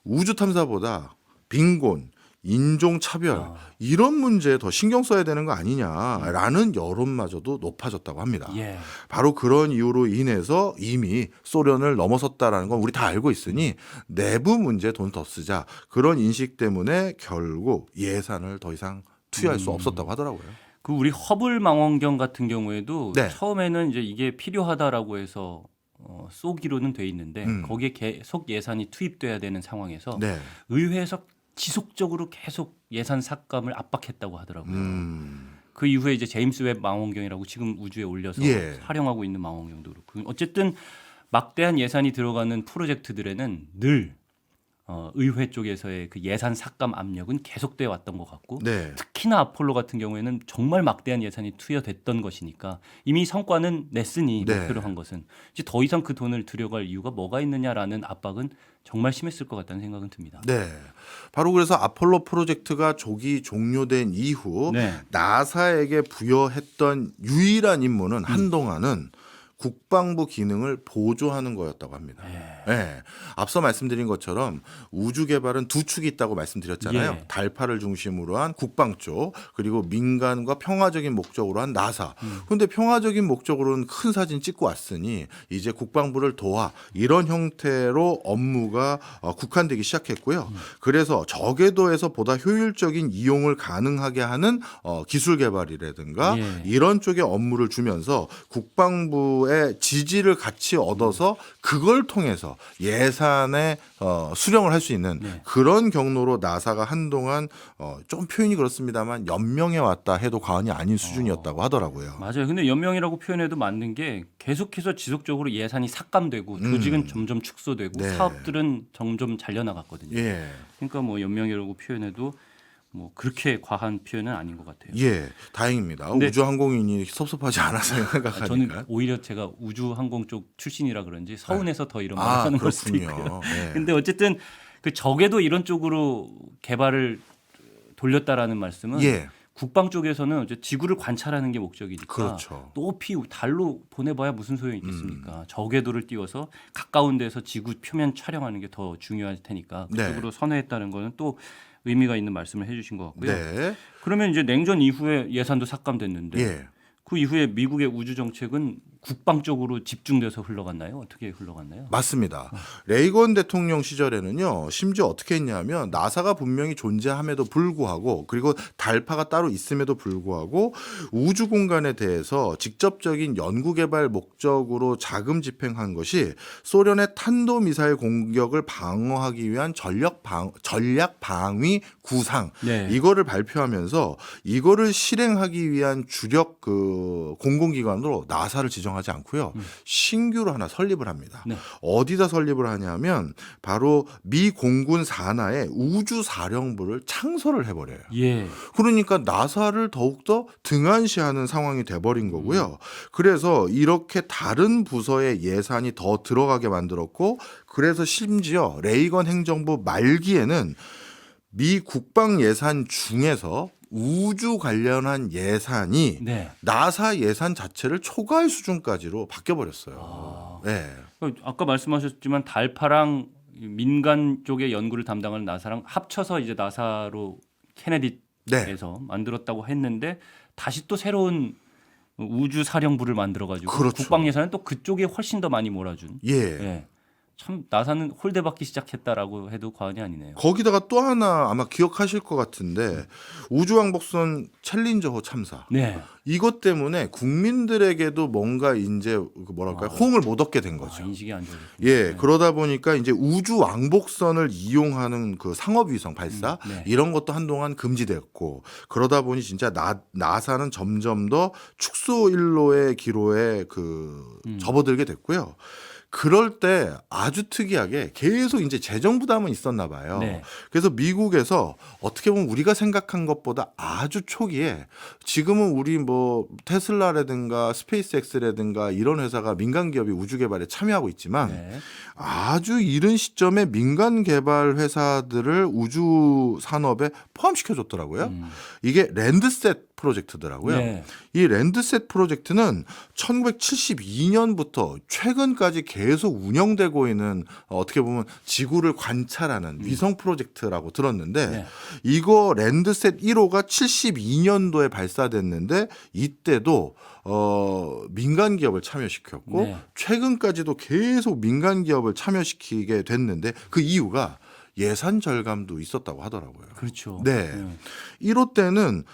우주 탐사보다 빈곤, 인종차별 이런 문제에 더 신경 써야 되는 거 아니냐라는 여론마저도 높아졌다고 합니다. 예. 바로 그런 이유로 인해서 이미 소련을 넘어섰다라는 건 우리 다 알고 있으니 내부 문제에 돈 더 쓰자 그런 인식 때문에 결국 예산을 더 이상 투여할 수 없었다고 하더라고요. 그 우리 허블 망원경 같은 경우에도 네. 처음에는 이제 이게 필요하다라고 해서 쏘기로는 돼 있는데 거기에 계속 예산이 투입돼야 되는 상황에서 네. 의회에서 지속적으로 계속 예산 삭감을 압박했다고 하더라고요. 음. 그 이후에 이제 제임스 웹 망원경이라고 지금 우주에 올려서 예. 활용하고 있는 망원경도 그렇고 어쨌든 막대한 예산이 들어가는 프로젝트들에는 늘 의회 쪽에서의 그 예산 삭감 압력은 계속돼 왔던 것 같고 네. 특히나 아폴로 같은 경우에는 정말 막대한 예산이 투여됐던 것이니까 이미 성과는 냈으니 네. 목표로 한 것은 이제 더 이상 그 돈을 들여갈 이유가 뭐가 있느냐라는 압박은 정말 심했을 것 같다는 생각은 듭니다. 네. 바로 그래서 아폴로 프로젝트가 조기 종료된 이후 네. 나사에게 부여했던 유일한 임무는 한동안은 국방부 기능을 보조하는 거였다고 합니다. 네. 앞서 말씀드린 것처럼 우주 개발은 두 축이 있다고 말씀드렸잖아요. 예. 달파를 중심으로 한 국방 쪽 그리고 민간과 평화적인 목적으로 한 나사. 그런데 평화적인 목적으로는 큰 사진 찍고 왔으니 이제 국방부를 도와 이런 형태로 업무가 국한되기 시작했고요. 그래서 저궤도에서 보다 효율적인 이용을 가능하게 하는 기술 개발이라든가 예. 이런 쪽에 업무를 주면서 국방부의 지지를 같이 얻어서 그걸 통해서 예산에 수령을 할 수 있는 네. 그런 경로로 나사가 한동안 좀 표현이 그렇습니다만 연명해 왔다 해도 과언이 아닌 수준이었다고 하더라고요. 맞아요. 근데 연명이라고 표현해도 맞는 게 계속해서 지속적으로 예산이 삭감되고 조직은 점점 축소되고 네. 사업들은 점점 잘려나갔거든요. 예. 그러니까 뭐 연명이라고 표현해도 뭐 그렇게 과한 표현은 아닌 것 같아요. 예, 다행입니다. 근데- 우주항공인이 섭섭하지 않아서 생각하니까. 저는 오히려 제가 우주항공 쪽 출신이라 그런지 서운해서 더 이런 말을 하는 걸 수도 있고요. 그렇군요. 예. 근데 어쨌든 그 적에도 이런 쪽으로 개발을 돌렸다라는 말씀은 예, 국방 쪽에서는 이제 지구를 관찰하는 게 목적이니까 그렇죠. 높이 달로 보내봐야 무슨 소용이 있겠습니까? 저궤도를 띄워서 가까운 데서 지구 표면 촬영하는 게 더 중요할 테니까 네. 그쪽으로 선회했다는 거는 또 의미가 있는 말씀을 해주신 것 같고요. 네, 그러면 이제 냉전 이후에 예산도 삭감됐는데 예. 그 이후에 미국의 우주 정책은 국방 쪽으로 집중돼서 흘러갔나요? 어떻게 흘러갔나요? 맞습니다. 레이건 대통령 시절에는요, 심지어 어떻게 했냐면 나사가 분명히 존재함에도 불구하고 그리고 달파가 따로 있음에도 불구하고 우주 공간에 대해서 직접적인 연구 개발 목적으로 자금 집행한 것이 소련의 탄도 미사일 공격을 방어하기 위한 전략 방위 구상 네. 이거를 발표하면서 이거를 실행하기 위한 주력 그 공공기관으로 나사를 지정하지 않고요. 신규로 하나 설립을 합니다. 네. 어디다 설립을 하냐면 바로 미 공군 산하에 우주사령부를 창설을 해버려요. 예. 그러니까 나사를 더욱더 등한시하는 상황이 돼버린 거고요. 그래서 이렇게 다른 부서의 예산이 더 들어가게 만들었고 그래서 심지어 레이건 행정부 말기에는 미 국방 예산 중에서 우주 관련한 예산이 네. 나사 예산 자체를 초과할 수준까지로 바뀌어버렸어요. 네. 아까 말씀하셨지만 달파랑 민간 쪽의 연구를 담당하는 나사랑 합쳐서 이제 나사로 케네디에서 네. 만들었다고 했는데 다시 또 새로운 우주 사령부를 만들어가지고 그렇죠. 국방 예산은 또 그쪽에 훨씬 더 많이 몰아준. 예. 예. 참 나사는 홀대받기 시작했다라고 해도 과언이 아니네요. 거기다가 또 하나 아마 기억하실 것 같은데 우주왕복선 챌린저호 참사. 네. 이것 때문에 국민들에게도 뭔가 이제 그 뭐랄까요 호응을 못 얻게 된 거죠. 인식이 안 좋아졌군요. 예, 그러다 보니까 이제 우주 왕복선을 이용하는 그 상업위성 발사 네. 이런 것도 한동안 금지됐고 그러다 보니 진짜 나사는 점점 더 축소 일로의 기로에 그 접어들게 됐고요. 그럴 때 아주 특이하게 계속 이제 재정 부담은 있었나 봐요. 네. 그래서 미국에서 어떻게 보면 우리가 생각한 것보다 아주 초기에 지금은 우리 뭐 테슬라라든가 스페이스X라든가 이런 회사가 민간 기업이 우주 개발에 참여하고 있지만 네. 아주 이른 시점에 민간 개발 회사들을 우주 산업에 포함시켜 줬더라고요. 이게 랜드셋 프로젝트더라고요. 네. 이 랜드셋 프로젝트는 1972년부터 최근까지 계속 운영되고 있는 어떻게 보면 지구를 관찰하는 위성 프로젝트라고 들었는데 네. 이거 랜드셋 1호가 72년도에 발사됐는데 이때도 민간 기업을 참여시켰고 네. 최근까지도 계속 민간 기업을 참여시키게 됐는데 그 이유가 예산 절감도 있었다고 하더라고요. 그렇죠. 네. 1호 때는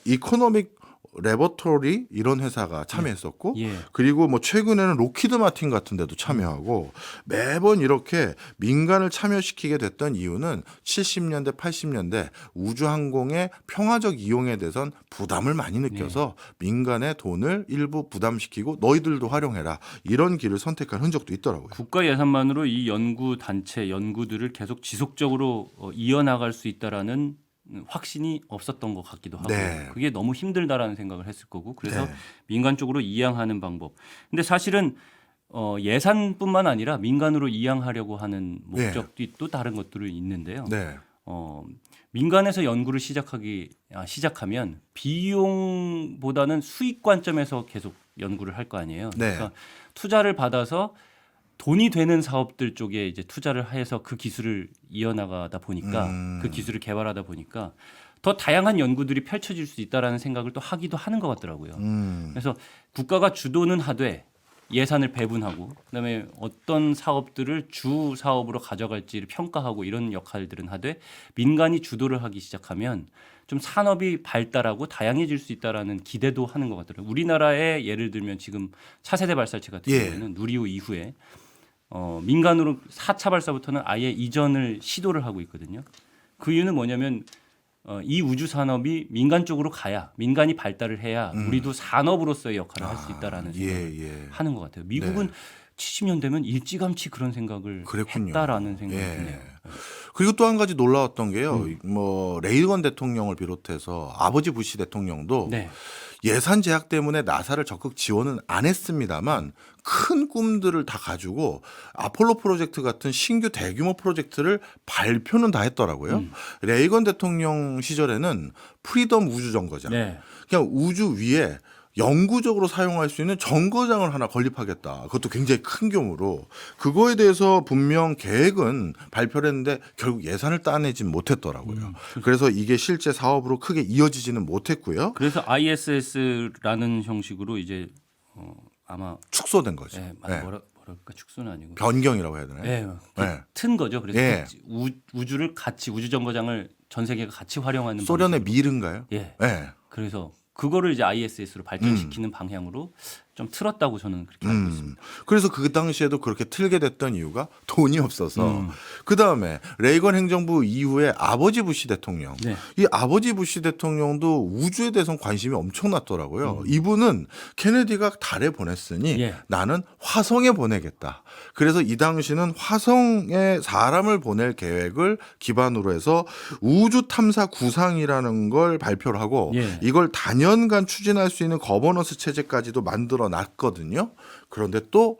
이코노믹 레버토리 이런 회사가 참여했었고 예. 그리고 뭐 최근에는 로키드 마틴 같은 데도 참여하고 매번 이렇게 민간을 참여시키게 됐던 이유는 70년대 80년대 우주항공의 평화적 이용에 대해선 부담을 많이 느껴서 민간의 돈을 일부 부담시키고 너희들도 활용해라 이런 길을 선택한 흔적도 있더라고요. 국가 예산만으로 이 연구 단체 연구들을 계속 지속적으로 이어나갈 수 있다라는 확신이 없었던 것 같기도 하고 네. 그게 너무 힘들다라는 생각을 했을 거고 그래서 네. 민간 쪽으로 이양하는 방법. 근데 사실은 예산뿐만 아니라 민간으로 이양하려고 하는 목적이 또 다른 것들이 있는데요. 네. 민간에서 연구를 시작하면 비용보다는 수익 관점에서 계속 연구를 할 거 아니에요. 네. 그러니까 투자를 받아서 돈이 되는 사업들 쪽에 이제 투자를 해서 그 기술을 이어나가다 보니까 그 기술을 개발하다 보니까 더 다양한 연구들이 펼쳐질 수 있다라는 생각을 또 하기도 하는 것 같더라고요. 그래서 국가가 주도는 하되 예산을 배분하고 그다음에 어떤 사업들을 주 사업으로 가져갈지를 평가하고 이런 역할들은 하되 민간이 주도를 하기 시작하면 좀 산업이 발달하고 다양해질 수 있다라는 기대도 하는 것 같더라고요. 우리나라의 예를 들면 지금 차세대 발사체 같은 경우에는 누리호 이후에 민간으로 4차 발사부터는 아예 이전을 시도를 하고 있거든요. 그 이유는 뭐냐면 이 우주 산업이 민간 쪽으로 가야 민간이 발달을 해야 우리도 산업으로서의 역할을 할 수 있다라는 생각을 하는 것 같아요. 미국은 70년대면 일찌감치 그런 생각을 그랬군요. 했다라는 생각이 드네요. 그리고 또 한 가지 놀라웠던 게요. 뭐 레이건 대통령을 비롯해서 아버지 부시 대통령도 네. 예산 제약 때문에 나사를 적극 지원은 안 했습니다만 큰 꿈들을 다 가지고 아폴로 프로젝트 같은 신규 대규모 프로젝트를 발표는 다 했더라고요. 레이건 대통령 시절에는 프리덤 우주정거장. 네. 그냥 우주 위에 영구적으로 사용할 수 있는 정거장을 하나 건립하겠다. 그것도 굉장히 큰 규모로. 그거에 대해서 분명 계획은 발표를 했는데 결국 예산을 따내진 못했더라고요. 그래서 이게 실제 사업으로 크게 이어지지는 못했고요. 그래서 ISS라는 형식으로 이제 아마 축소된 거죠. 네, 네. 뭐랄까 축소는 아니고 변경이라고 해야 되나요? 네, 네. 튼 거죠. 그래서 예. 우주를 같이 우주 정거장을 전 세계가 같이 활용하는 소련의 방식으로. 미르인가요? 예. 네. 그래서 그거를 이제 ISS로 발전시키는 방향으로 좀 틀었다고 저는 그렇게 알고 있습니다. 그래서 그 당시에도 그렇게 틀게 됐던 이유가 돈이 없어서 그 다음에 레이건 행정부 이후에 아버지 부시 대통령 네. 이 아버지 부시 대통령도 우주에 대해서 관심이 엄청났더라고요. 이분은 케네디가 달에 보냈으니 예. 나는 화성에 보내겠다. 그래서 이 당시는 화성에 사람을 보낼 계획을 기반으로 해서 우주 탐사 구상이라는 걸 발표를 하고 예. 이걸 단연간 추진할 수 있는 거버넌스 체제까지도 만들어 놨거든요. 그런데 또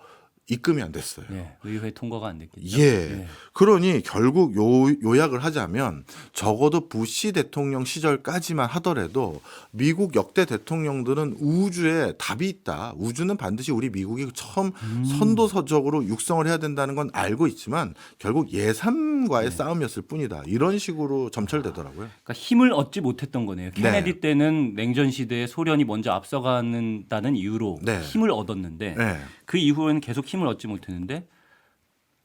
입금이 안 됐어요. 예. 의회 통과가 안 됐겠죠. 예. 그러니 결국 요약을 하자면 적어도 부시 대통령 시절까지만 하더라도 미국 역대 대통령들은 우주에 답이 있다. 우주는 반드시 우리 미국이 처음 선도서적으로 육성을 해야 된다는 건 알고 있지만 결국 예산과의 싸움이었을 뿐이다. 이런 식으로 점철되더라고요. 그러니까 힘을 얻지 못했던 거네요. 케네디 때는 냉전 시대에 소련이 먼저 앞서간다는 이유로 네. 힘을 얻었는데 네. 그 이후에는 계속 힘을 얻지 못했는데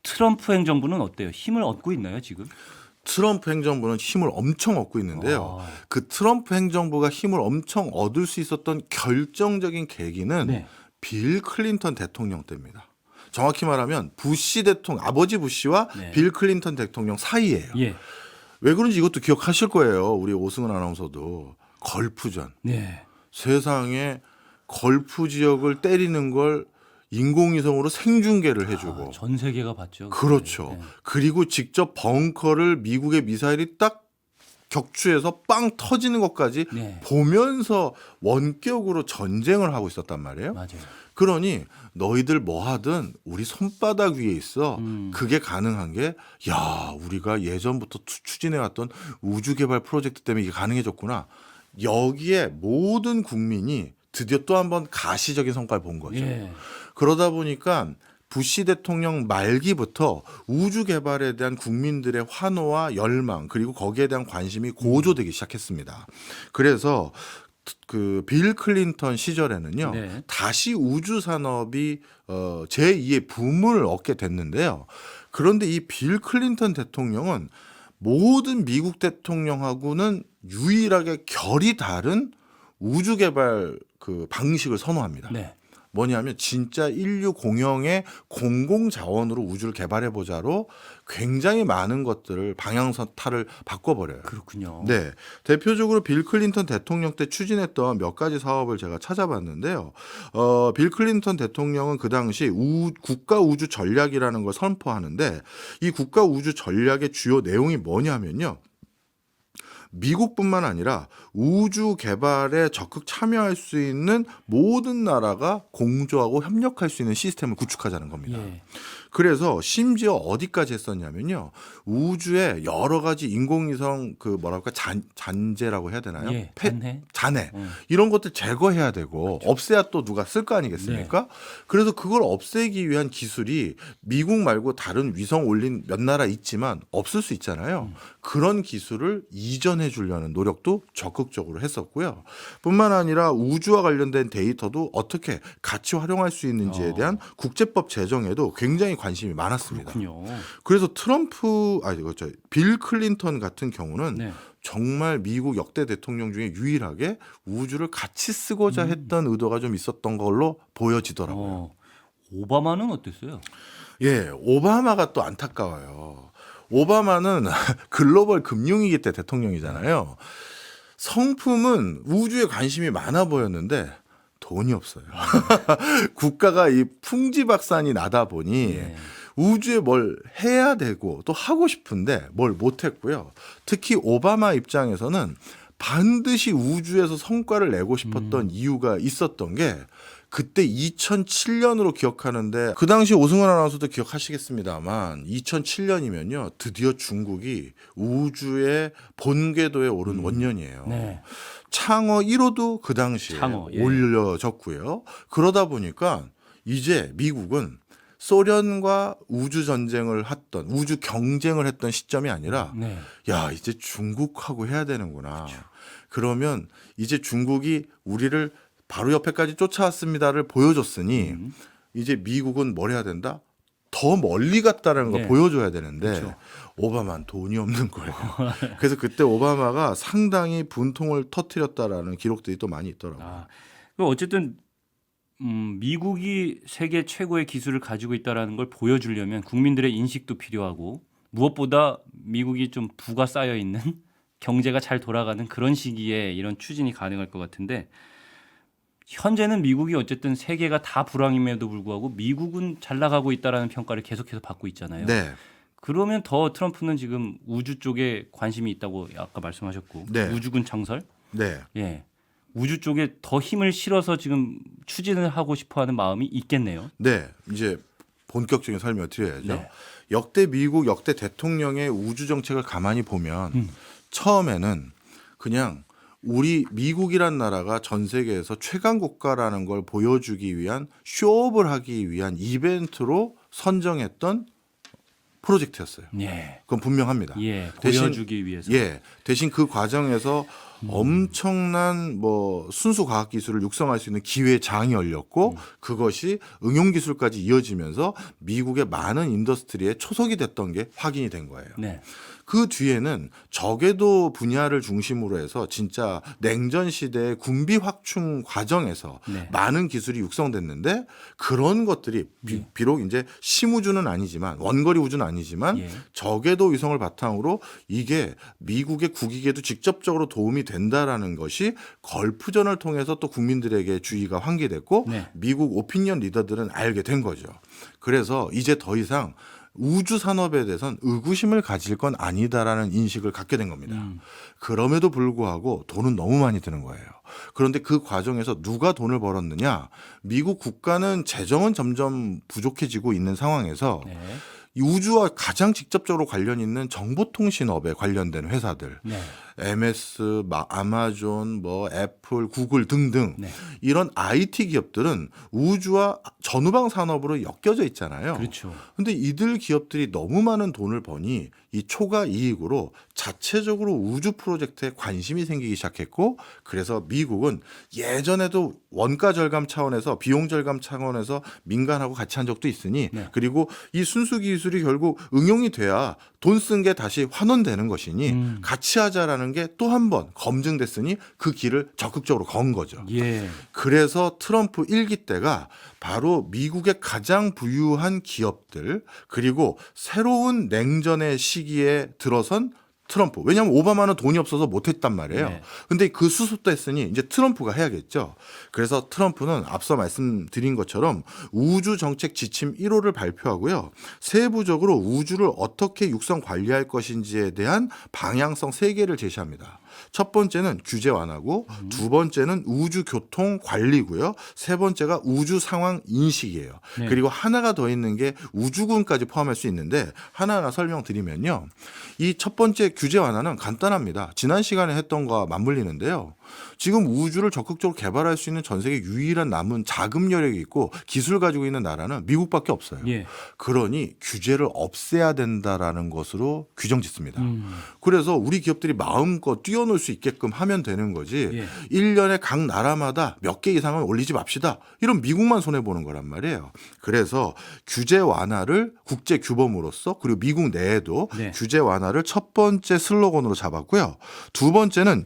트럼프 행정부는 어때요? 힘을 얻고 있나요 지금? 트럼프 행정부는 힘을 엄청 얻고 있는데요. 아. 그 트럼프 행정부가 힘을 엄청 얻을 수 있었던 결정적인 계기는 네. 빌 클린턴 대통령 때입니다. 정확히 말하면 부시 대통령, 아버지 부시와 네. 빌 클린턴 대통령 사이예요. 예. 왜 그런지 이것도 기억하실 거예요. 우리 오승훈 아나운서도 걸프전. 네. 세상에 걸프 지역을 때리는 걸 인공위성으로 생중계를 해주고. 아, 전 세계가 봤죠. 그렇죠. 네. 그리고 직접 벙커를 미국의 미사일이 딱 격추해서 빵 터지는 것까지 네. 보면서 원격으로 전쟁을 하고 있었단 말이에요. 맞아요. 그러니 너희들 뭐 하든 우리 손바닥 위에 있어. 음. 그게 가능한 게 야, 우리가 예전부터 추진해왔던 우주 개발 프로젝트 때문에 이게 가능해졌구나. 여기에 모든 국민이 드디어 또 한 번 가시적인 성과를 본 거죠. 예. 그러다 보니까 부시 대통령 말기부터 우주 개발에 대한 국민들의 환호와 열망 그리고 거기에 대한 관심이 고조되기 시작했습니다. 그래서 그 빌 클린턴 시절에는요. 네. 다시 우주 산업이 제2의 붐을 얻게 됐는데요. 그런데 이 빌 클린턴 대통령은 모든 미국 대통령하고는 유일하게 결이 다른 우주 개발 그 방식을 선호합니다. 네. 뭐냐면 진짜 인류 공영의 공공 자원으로 우주를 개발해 보자로 굉장히 많은 것들을 방향타를 바꿔버려요. 그렇군요. 네, 대표적으로 빌 클린턴 대통령 때 추진했던 몇 가지 사업을 제가 찾아봤는데요. 빌 클린턴 대통령은 그 당시 국가 우주 전략이라는 걸 선포하는데 이 국가 우주 전략의 주요 내용이 뭐냐면요. 미국뿐만 아니라 우주 개발에 적극 참여할 수 있는 모든 나라가 공조하고 협력할 수 있는 시스템을 구축하자는 겁니다. 예. 그래서 심지어 어디까지 했었냐면요. 우주에 여러 가지 인공위성 그 뭐랄까 잔재라고 해야 되나요? 예. 잔해. 잔해 음. 이런 것들 제거해야 되고 없애야 또 누가 쓸 거 아니겠습니까? 그래서 그걸 없애기 위한 기술이 미국 말고 다른 위성 올린 몇 나라 있지만 없을 수 있잖아요. 그런 기술을 이전해 주려는 노력도 적극적으로 했었고요. 뿐만 아니라 우주와 관련된 데이터도 어떻게 같이 활용할 수 있는지에 대한 국제법 제정에도 굉장히 관심이 많았습니다. 그렇군요. 그래서 빌 클린턴 같은 경우는 네. 정말 미국 역대 대통령 중에 유일하게 우주를 같이 쓰고자 했던 의도가 좀 있었던 걸로 보여지더라고요. 오바마는 어땠어요? 예, 오바마가 또 안타까워요. 오바마는 글로벌 금융위기 때 대통령이잖아요. 성품은 우주에 관심이 많아 보였는데 돈이 없어요. 국가가 이 풍지박산이 나다 보니 예. 우주에 뭘 해야 되고 또 하고 싶은데 뭘 못했고요. 특히 오바마 입장에서는 반드시 우주에서 성과를 내고 싶었던 이유가 있었던 게 그때 2007년으로 기억하는데 그 당시 오승훈 아나운서도 기억하시겠습니다만 2007년이면요. 드디어 중국이 우주의 본궤도에 오른 원년이에요. 네. 창어 1호도 그 당시에 예. 올려졌고요. 그러다 보니까 이제 미국은 소련과 우주 전쟁을 했던 우주 경쟁을 했던 시점이 아니라 네. 야 이제 중국하고 해야 되는구나. 그러면 이제 중국이 우리를 바로 옆에까지 쫓아왔습니다를 보여줬으니 이제 미국은 뭘 해야 된다? 더 멀리 갔다는 걸 네. 보여줘야 되는데 그렇죠. 오바마는 돈이 없는 거예요. 그래서 그때 오바마가 상당히 분통을 터뜨렸다라는 기록들이 또 많이 있더라고요. 아, 그럼 어쨌든 미국이 세계 최고의 기술을 가지고 있다라는 걸 보여주려면 국민들의 인식도 필요하고 무엇보다 미국이 좀 부가 쌓여 있는 경제가 잘 돌아가는 그런 시기에 이런 추진이 가능할 것 같은데 현재는 미국이 어쨌든 세계가 다 불황임에도 불구하고 미국은 잘 나가고 있다라는 평가를 계속해서 받고 있잖아요. 네. 그러면 더 트럼프는 지금 우주 쪽에 관심이 있다고 아까 말씀하셨고 네. 우주군 창설, 네. 예, 우주 쪽에 더 힘을 실어서 지금 추진을 하고 싶어하는 마음이 있겠네요. 네. 이제 본격적인 설명을 드려야죠. 네. 역대 미국 역대 대통령의 우주 정책을 가만히 보면 처음에는 그냥 우리 미국이란 나라가 전 세계에서 최강 국가라는 걸 보여주기 위한 쇼업을 하기 위한 이벤트로 선정했던 프로젝트였어요. 예, 그건 분명합니다. 예, 대신- 보여주기 위해서. 예, 대신 그 과정에서 엄청난 뭐 순수 과학 기술을 육성할 수 있는 기회 장이 열렸고 그것이 응용 기술까지 이어지면서 미국의 많은 인더스트리에 초석이 됐던 게 확인이 된 거예요. 네. 그 뒤에는 저궤도 분야를 중심으로 해서 진짜 냉전 시대의 군비 확충 과정에서 네. 많은 기술이 육성됐는데 그런 것들이 비록 이제 심우주는 아니지만 원거리 우주는 아니지만 예. 저궤도 위성을 바탕으로 이게 미국의 국익에도 직접적으로 도움이 된다라는 것이 걸프전을 통해서 또 국민들에게 주의가 환기됐고 네. 미국 오피니언 리더들은 알게 된 거죠. 그래서 이제 더 이상 우주 산업에 대해서는 의구심을 가질 건 아니다라는 인식을 갖게 된 겁니다. 그럼에도 불구하고 돈은 너무 많이 드는 거예요. 그런데 그 과정에서 누가 돈을 벌었느냐? 미국 국가는 재정은 점점 부족해지고 있는 상황에서 네. 이 우주와 가장 직접적으로 관련 있는 정보통신업에 관련된 회사들, 네. MS, 아마존, 뭐 애플, 구글 등등 네. 이런 IT 기업들은 우주와 전후방 산업으로 엮여져 있잖아요. 그렇죠. 근데 이들 기업들이 너무 많은 돈을 버니 이 초과 이익으로 자체적으로 우주 프로젝트에 관심이 생기기 시작했고 그래서 미국은 예전에도 원가 절감 차원에서 비용 절감 차원에서 민간하고 같이 한 적도 있으니 네. 그리고 이 순수 기술이 결국 응용이 돼야 돈 쓴 게 다시 환원되는 것이니 같이 하자라는 게 또 한 번 검증됐으니 그 길을 적극적으로 건 거죠. 예. 그래서 트럼프 1기 때가 바로 미국의 가장 부유한 기업들 그리고 새로운 냉전의 시기에 들어선 트럼프. 왜냐하면 오바마는 돈이 없어서 못했단 말이에요. 네. 근데 그 수습도 했으니 이제 트럼프가 해야겠죠. 그래서 트럼프는 앞서 말씀드린 것처럼 우주 정책 지침 1호를 발표하고요. 세부적으로 우주를 어떻게 육성 관리할 것인지에 대한 방향성 3개를 제시합니다. 첫 번째는 규제 완화고 두 번째는 우주 교통 관리고요. 세 번째가 우주 상황 인식이에요. 네. 그리고 하나가 더 있는 게 우주군까지 포함할 수 있는데 하나하나 설명드리면요. 이 첫 번째 규제 완화는 간단합니다. 지난 시간에 했던 거와 맞물리는데요. 지금 우주를 적극적으로 개발할 수 있는 전 세계 유일한 남은 자금 여력이 있고 기술 가지고 있는 나라는 미국밖에 없어요. 예. 그러니 규제를 없애야 된다라는 것으로 규정 짓습니다. 그래서 우리 기업들이 마음껏 뛰어놀 수 있게끔 하면 되는 거지. 예. 1년에 각 나라마다 몇 개 이상은 올리지 맙시다. 이런 미국만 손해보는 거란 말이에요. 그래서 규제 완화를 국제 규범으로서 그리고 미국 내에도 네. 규제 완화를 첫 번째 슬로건으로 잡았고요. 두 번째는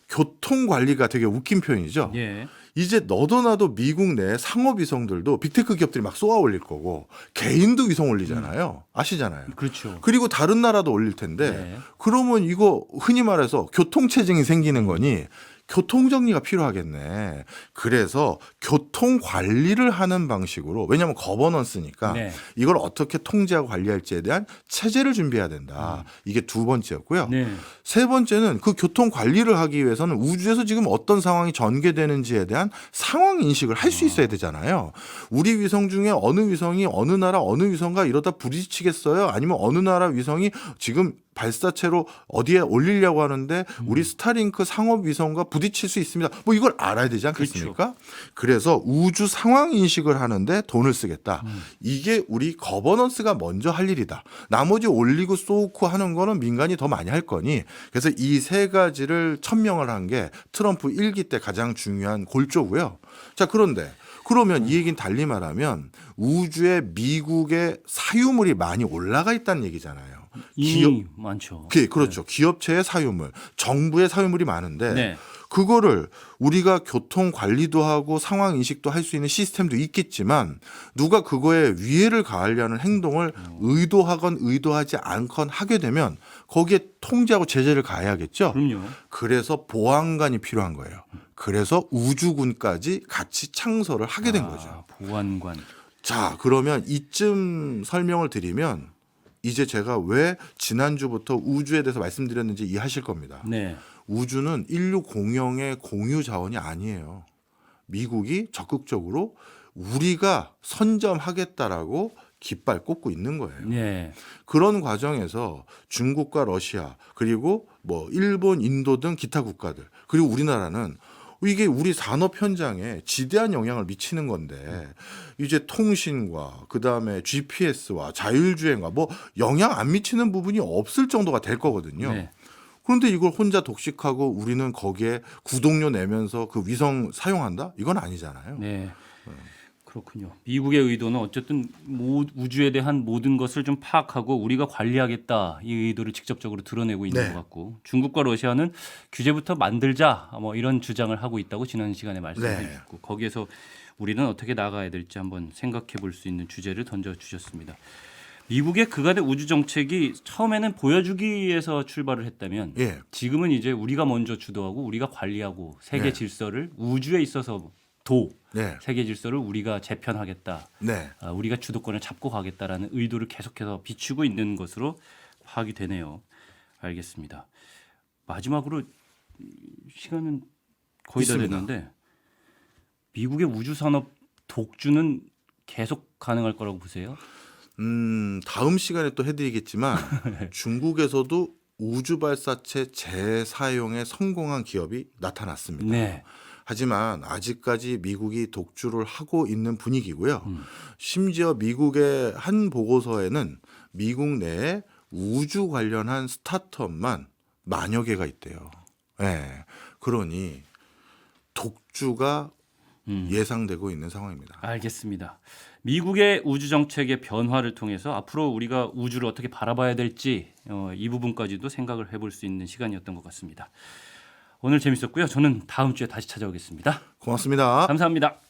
교통 관리가 되게 웃긴 표현이죠. 예. 이제 너도 나도 미국 내 상업 위성들도 빅테크 기업들이 막 쏘아 올릴 거고 개인도 위성 올리잖아요. 아시잖아요. 그렇죠. 그리고 다른 나라도 올릴 텐데 네. 그러면 이거 흔히 말해서 교통체증이 생기는 거니 교통 정리가 필요하겠네. 그래서 교통 관리를 하는 방식으로 왜냐하면 거버넌스니까 네. 이걸 어떻게 통제하고 관리할지에 대한 체제를 준비해야 된다. 이게 두 번째였고요. 네. 세 번째는 그 교통 관리를 하기 위해서는 우주에서 지금 어떤 상황이 전개되는지에 대한 상황 인식을 할 수 있어야 되잖아요. 우리 위성 중에 어느 위성이 어느 나라 어느 위성과 이러다 부딪히겠어요? 아니면 어느 나라 위성이 지금 발사체로 어디에 올리려고 하는데 우리 스타링크 상업 위성과 부딪힐 수 있습니다. 뭐 이걸 알아야 되지 않겠습니까? 그래서 우주 상황 인식을 하는데 돈을 쓰겠다. 이게 우리 거버넌스가 먼저 할 일이다. 나머지 올리고 쏘고 하는 거는 민간이 더 많이 할 거니 그래서 이 세 가지를 천명을 한 게 트럼프 1기 때 가장 중요한 골조고요. 자, 그런데 그러면 이 얘기는 달리 말하면 우주에 미국의 사유물이 많이 올라가 있다는 얘기잖아요. 이미 많죠. 그렇죠. 기업체의 사유물, 정부의 사유물이 많은데 네. 그거를 우리가 교통 관리도 하고 상황 인식도 할 수 있는 시스템도 있겠지만 누가 그거에 위해를 가하려는 행동을 의도하건 의도하지 않건 하게 되면 거기에 통제하고 제재를 가해야겠죠. 그럼요. 그래서 보안관이 필요한 거예요. 그래서 우주군까지 같이 창설을 하게 된 거죠. 보안관. 자, 그러면 이쯤 설명을 드리면 이제 제가 왜 지난주부터 우주에 대해서 말씀드렸는지 이해하실 겁니다. 네. 우주는 인류 공영의 공유 자원이 아니에요. 미국이 적극적으로 우리가 선점하겠다라고 깃발 꽂고 있는 거예요. 네. 그런 과정에서 중국과 러시아 그리고 뭐 일본, 인도 등 기타 국가들 그리고 우리나라는 이게 우리 산업 현장에 지대한 영향을 미치는 건데 이제 통신과 그다음에 GPS와 자율주행과 뭐 영향 안 미치는 부분이 없을 정도가 될 거거든요. 네. 그런데 이걸 혼자 독식하고 우리는 거기에 구독료 내면서 그 위성 사용한다? 이건 아니잖아요. 네. 그렇군요. 미국의 의도는 어쨌든 우주에 대한 모든 것을 좀 파악하고 우리가 관리하겠다 이 의도를 직접적으로 드러내고 있는 네. 것 같고 중국과 러시아는 규제부터 만들자 뭐 이런 주장을 하고 있다고 지난 시간에 말씀해 네. 주셨고 거기에서 우리는 어떻게 나가야 될지 한번 생각해 볼 수 있는 주제를 던져 주셨습니다. 미국의 그간의 우주 정책이 처음에는 보여주기에서 출발을 했다면 예. 지금은 이제 우리가 먼저 주도하고 우리가 관리하고 세계 네. 질서를 우주에 있어서 네. 세계 질서를 우리가 재편하겠다. 네. 우리가 주도권을 잡고 가겠다라는 의도를 계속해서 비추고 있는 것으로 파악이 되네요. 알겠습니다. 마지막으로 시간은 거의 다 있습니다. 됐는데 미국의 우주 산업 독주는 계속 가능할 거라고 보세요? 다음 시간에 또 해드리겠지만 중국에서도 우주 발사체 재사용에 성공한 기업이 나타났습니다. 네. 하지만 아직까지 미국이 독주를 하고 있는 분위기고요. 심지어 미국의 한 보고서에는 미국 내에 우주 관련한 스타트업만 만여 개가 있대요. 네. 그러니 독주가 예상되고 있는 상황입니다. 알겠습니다. 미국의 우주 정책의 변화를 통해서 앞으로 우리가 우주를 어떻게 바라봐야 될지 이 부분까지도 생각을 해볼 수 있는 시간이었던 것 같습니다. 오늘 재밌었고요. 저는 다음 주에 다시 찾아오겠습니다. 고맙습니다. 감사합니다.